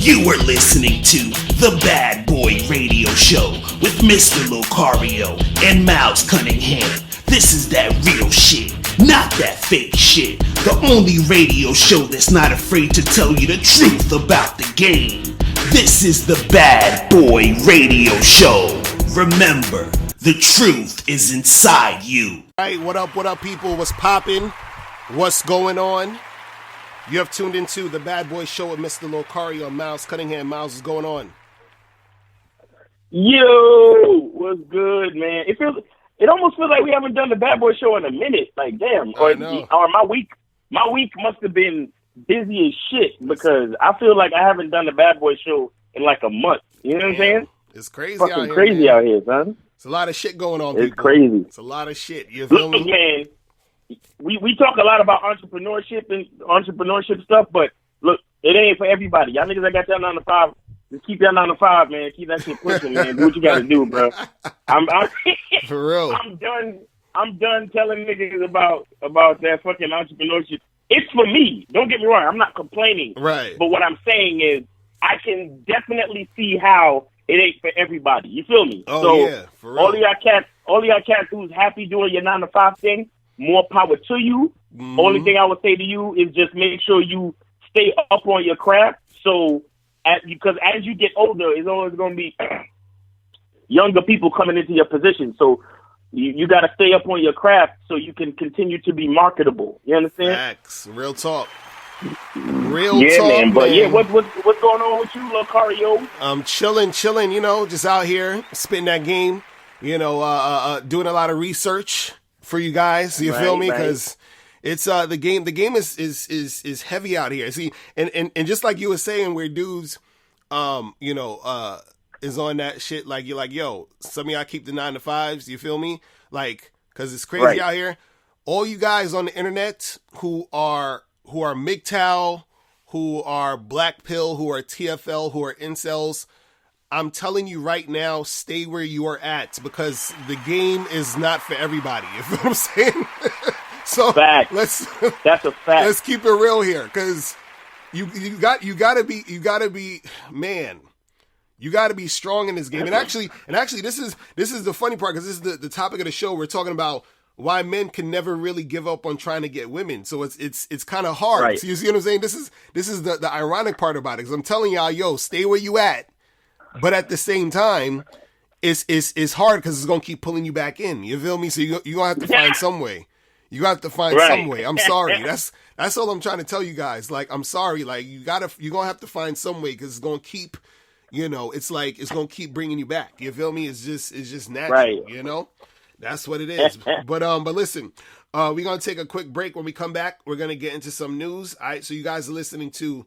You are listening to The Bad Boy Radio Show with Mr. Locario and Miles Cunningham. This is that real shit, not that fake shit. The only radio show that's not afraid to tell you the truth about the game. This is The Bad Boy Radio Show. Remember, the truth is inside you. Hey, what up, people? What's poppin'? What's going on? You have tuned into The Bad Boy Show with Mr. Locario and Miles Cunningham. Miles, what's going on? Yo, what's good, man? It almost feels like we haven't done the Bad Boy Show in a minute. Like, damn. Or my week must have been busy as shit because I feel like I haven't done the Bad Boy Show in like a month. You know what I'm saying? It's crazy fucking out here, crazy man. out here, son. It's a lot of shit going on, It's people. crazy. It's a lot of shit. You feel Look, me? man, we talk a lot about entrepreneurship stuff, but look, it ain't for everybody. Y'all niggas that got y'all 9 to 5, just keep y'all 9 to 5, man. Keep that shit pushing, man. Do what you gotta do, bro. I'm For real. I'm done telling niggas about that fucking entrepreneurship. It's for me. Don't get me wrong. I'm not complaining. Right. But what I'm saying is I can definitely see how it ain't for everybody. You feel me? Oh, so yeah. For real. all of y'all cats who's happy doing your 9 to 5 thing, more power to you. Mm-hmm. Only thing I would say to you is just make sure you stay up on your craft. So, because as you get older, it's always going to be younger people coming into your position. So, you got to stay up on your craft so you can continue to be marketable. You understand? Facts. Real talk. Yeah, talk, man. But man. yeah, what's going on with you, Locario? I'm chilling, just out here spitting that game, doing a lot of research for you guys. You feel me? Because it's the game is heavy out here. See, and just like you were saying, where dudes, is on that shit. Like you're like, yo, some of y'all keep the 9 to 5s. You feel me? Like, because it's crazy out here. All you guys on the internet who are MGTOW, who are Black Pill, who are TFL, who are incels, I'm telling you right now, stay where you are at because the game is not for everybody. You feel what I'm saying? So fact. That's a fact. Let's keep it real here because you gotta be man. You got to be strong in this game. And actually, this is the funny part because this is the topic of the show. We're talking about why men can never really give up on trying to get women. So it's kind of hard. Right. So you see what I'm saying? This is the ironic part about it because I'm telling y'all, yo, stay where you at. But at the same time, it's hard because it's gonna keep pulling you back in. You feel me? So you gonna have to find some way. You have to find some way. I'm sorry. That's all I'm trying to tell you guys. Like, I'm sorry. Like, you're gonna have to find some way because it's gonna keep. It's like it's gonna keep bringing you back. You feel me? It's just natural. Right. That's what it is. But listen, we're gonna take a quick break. When we come back, we're gonna get into some news. All right. So you guys are listening to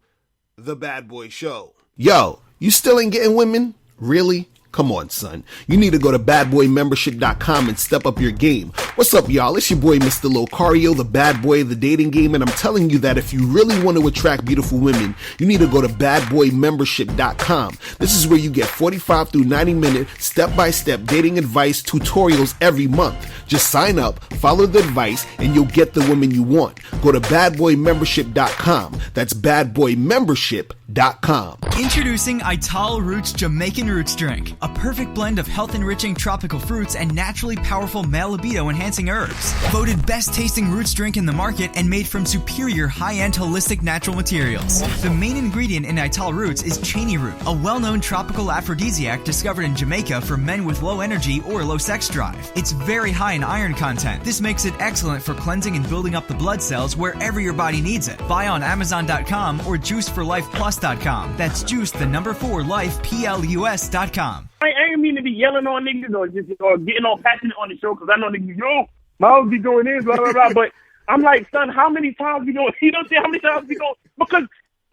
The Bad Boy Show. Yo, you still ain't getting women? Really? Come on, son. You need to go to badboymembership.com and step up your game. What's up, y'all? It's your boy, Mr. Locario, the bad boy of the dating game, and I'm telling you that if you really want to attract beautiful women, you need to go to badboymembership.com. This is where you get 45 through 90-minute step-by-step dating advice tutorials every month. Just sign up, follow the advice, and you'll get the woman you want. Go to badboymembership.com. That's badboymembership.com. Introducing Ital Roots Jamaican Roots Drink, a perfect blend of health-enriching tropical fruits and naturally powerful male libido-enhancing herbs. Voted best-tasting roots drink in the market and made from superior high-end holistic natural materials. The main ingredient in Ital Roots is Cheney root, a well-known tropical aphrodisiac discovered in Jamaica for men with low energy or low sex drive. It's very high in iron content. This makes it excellent for cleansing and building up the blood cells wherever your body needs it. Buy on Amazon.com or JuiceForLifePlus.com. That's Juice, the number 4, Life, PLUS.com. I ain't mean to be yelling on niggas or getting all passionate on the show because I know niggas, yo, Miles be doing this, blah, blah, blah. But I'm like, son, how many times we going? You don't say how many times we go? Because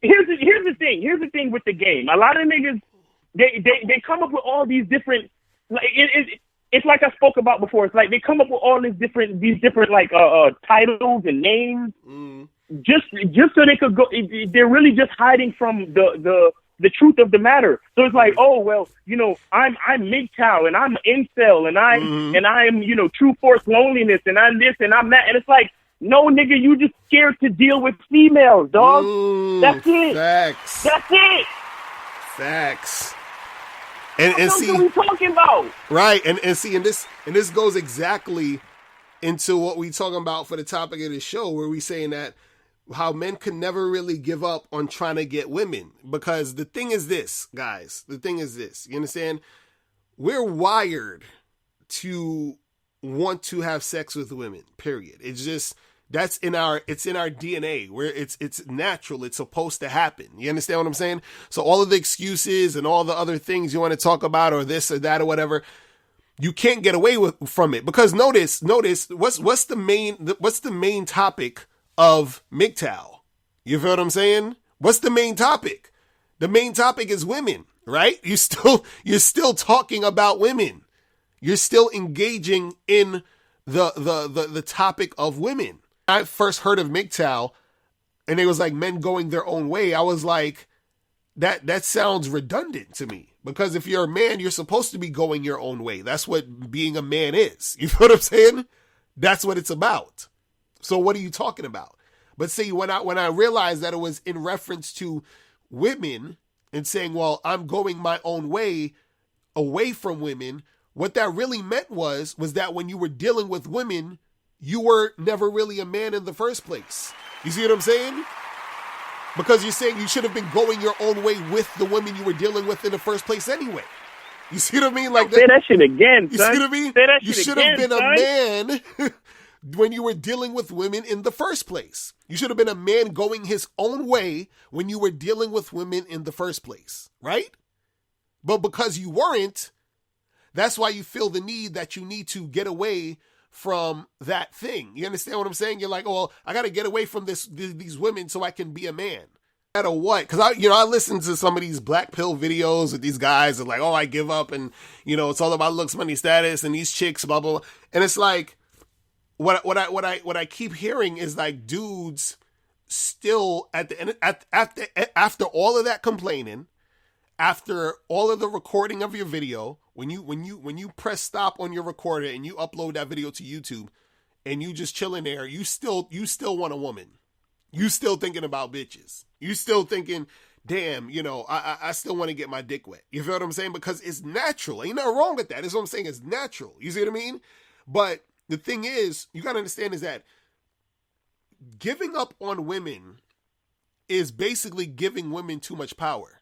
here's the thing. Here's the thing with the game. A lot of niggas, they come up with all these different, like, it's like I spoke about before. It's like they come up with all these different like titles and names just so they could go. They're really just hiding from the truth of the matter. So it's like, oh well, I'm MGTOW and I'm incel and I'm true force loneliness and I'm this and I'm that, and it's like, no nigga, you just scared to deal with females, dog. That's it. Facts. That's it. Facts. What And else see, are we talking about? right, and see, and this goes exactly into what we talking about for the topic of the show, where we saying that how men can never really give up on trying to get women. Because the thing is this, guys, the thing is this, you understand? We're wired to want to have sex with women, period. It's just, it's in our DNA, where it's natural. It's supposed to happen. You understand what I'm saying? So all of the excuses and all the other things you want to talk about, or this or that or whatever, you can't get away from it. Because notice what's the main topic of MGTOW? You feel what I'm saying? What's the main topic? The main topic is women, right? You're still talking about women. You're still engaging in the topic of women. I first heard of MGTOW and it was like men going their own way. I was like, that sounds redundant to me, because if you're a man, you're supposed to be going your own way. That's what being a man is. You know what I'm saying? That's what it's about. So what are you talking about? But see, when I realized that it was in reference to women and saying, well, I'm going my own way away from women, what that really meant was that when you were dealing with women, you were never really a man in the first place. You see what I'm saying? Because you're saying you should have been going your own way with the women you were dealing with in the first place anyway. You see what I mean? Like Say that shit again, son. You see what I mean? Say that You shit should again, have been son. a man when you were dealing with women in the first place. You should have been a man going his own way when you were dealing with women in the first place, right? But because you weren't, that's why you feel the need that you need to get away from that thing. You understand what I'm saying? You're like, oh, well, I got to get away from these women so I can be a man. No matter what, because I listen to some of these black pill videos with these guys that are like, oh, I give up, and it's all about looks, money, status, and these chicks, blah blah blah. And it's like, what I keep hearing is like dudes still at the end after all of that complaining, after all of the recording of your video, when you press stop on your recorder and you upload that video to YouTube, and you just chilling there, you still want a woman. You still thinking about bitches. You still thinking, damn, I still want to get my dick wet. You feel what I'm saying? Because it's natural. Ain't nothing wrong with that. That's what I'm saying. It's natural. You see what I mean? But the thing is, you got to understand is that giving up on women is basically giving women too much power.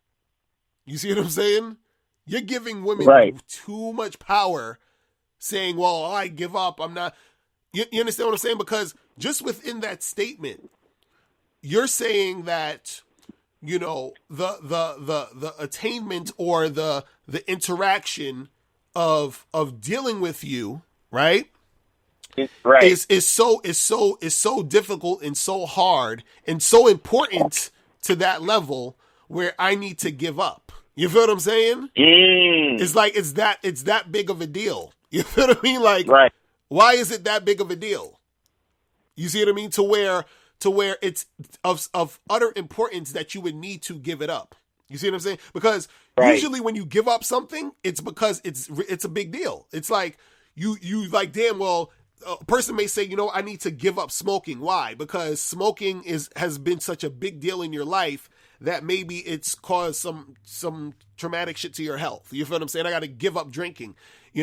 You see what I'm saying? You're giving women too much power, saying, well, I give up. I'm not. You understand what I'm saying? Because just within that statement, you're saying that, the attainment or the interaction of dealing with you, right? Right. Is so difficult and so hard and so important to that level where I need to give up. You feel what I'm saying? It's like it's that big of a deal. You feel what I mean? Like, why is it that big of a deal? You see what I mean? To where it's of utter importance that you would need to give it up. You see what I'm saying? Because usually when you give up something, it's because it's a big deal. It's like you like, damn, well, a person may say, I need to give up smoking. Why? Because smoking has been such a big deal in your life that maybe it's caused some traumatic shit to your health. You feel what I'm saying? I got to give up drinking,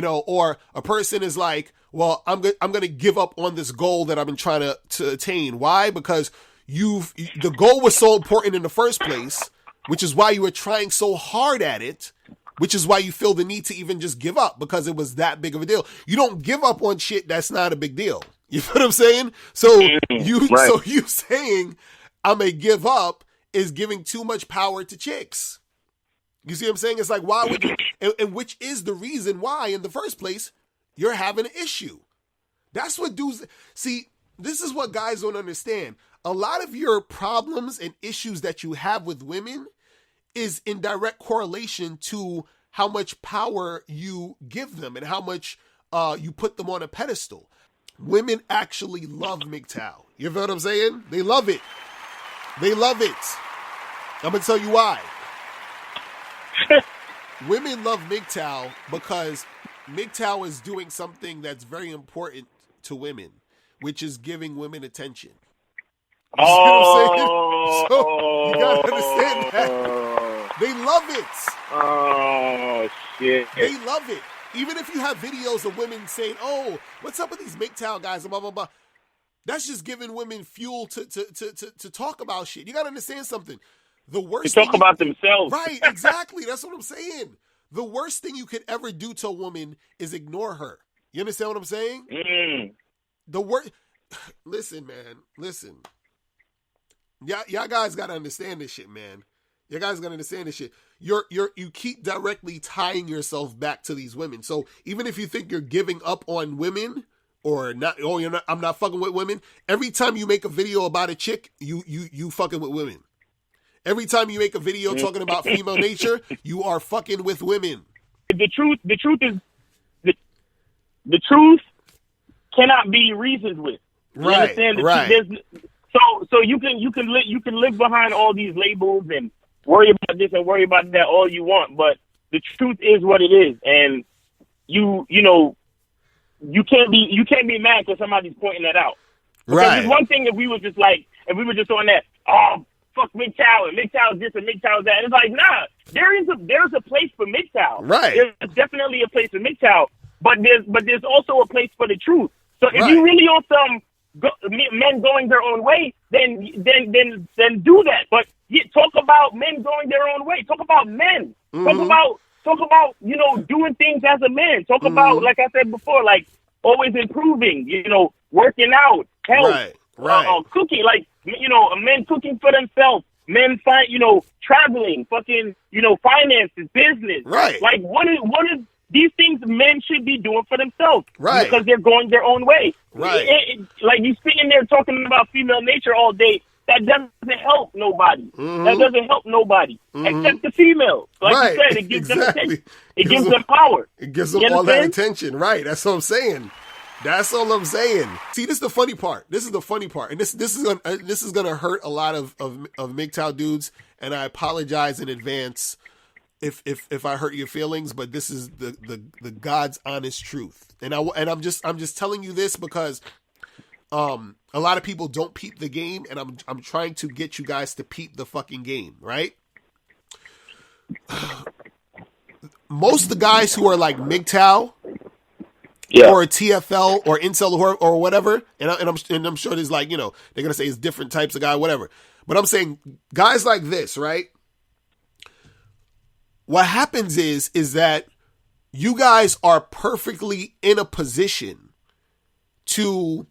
or a person is like, well, I'm going to give up on this goal that I've been trying to attain. Why? Because the goal was so important in the first place, which is why you were trying so hard at it, which is why you feel the need to even just give up, because it was that big of a deal. You don't give up on shit that's not a big deal. You feel what I'm saying? So you saying I'm going to give up is giving too much power to chicks. You see what I'm saying? It's like, why would you, and which is the reason why in the first place you're having an issue. That's what dudes, see, this is what guys don't understand. A lot of your problems and issues that you have with women is in direct correlation to how much power you give them and how much you put them on a pedestal. Women actually love MGTOW. You feel what I'm saying? They love it. They love it. I'm going to tell you why. Women love MGTOW because MGTOW is doing something that's very important to women, which is giving women attention. You see what I'm saying? So you got to understand that. They love it. Oh shit. They love it. Even if you have videos of women saying, "Oh, what's up with these MGTOW guys?" and blah blah blah. That's just giving women fuel to talk about shit. You gotta understand something. The worst To talk about themselves. Right, exactly. That's what I'm saying. The worst thing you could ever do to a woman is ignore her. You understand what I'm saying? The worst. Listen, man. Listen. Y'all guys gotta understand this shit, man. You guys gotta understand this shit. You keep directly tying yourself back to these women. So even if you think you're giving up on women or not, I'm not fucking with women. Every time you make a video about a chick, you fucking with women. Every time you make a video talking about female nature, you are fucking with women. The truth is, the truth cannot be reasoned with. You understand? So you can live behind all these labels and worry about this and worry about that all you want, but the truth is what it is, and you can't be mad because somebody's pointing that out. Because it's one thing if we were just on that, oh, fuck MGTOW and MGTOW this and MGTOW that. And it's like, nah, there's a place for MGTOW. Right. There's definitely a place for MGTOW, but there's also a place for the truth. So if you really on some men going their own way, then do that. But talk about men going their own way. Talk about men. Talk about doing things as a man. Talk about, like I said before, like always improving. Working out, health, cooking. Like men cooking for themselves. Men traveling, fucking finances, business. Right. Like what is these things men should be doing for themselves, right? Because they're going their own way, right? Like you sitting there talking about female nature all day, that doesn't help nobody. That doesn't help nobody except the females. Like you said, it gives them attention. It gives them power. It gives them all that attention, right? That's what I'm saying. That's all I'm saying. See, this is the funny part. This is the funny part, and this is gonna hurt a lot of MGTOW dudes, and I apologize in advance if I hurt your feelings, but this is the God's honest truth, and I'm just telling you this because a lot of people don't peep the game, and I'm trying to get you guys to peep the fucking game, right? Most of the guys who are like MGTOW or TFL or incel or whatever, and I'm sure there's like they're gonna say it's different types of guy, whatever, but I'm saying guys like this, right? What happens is that you guys are perfectly in a position to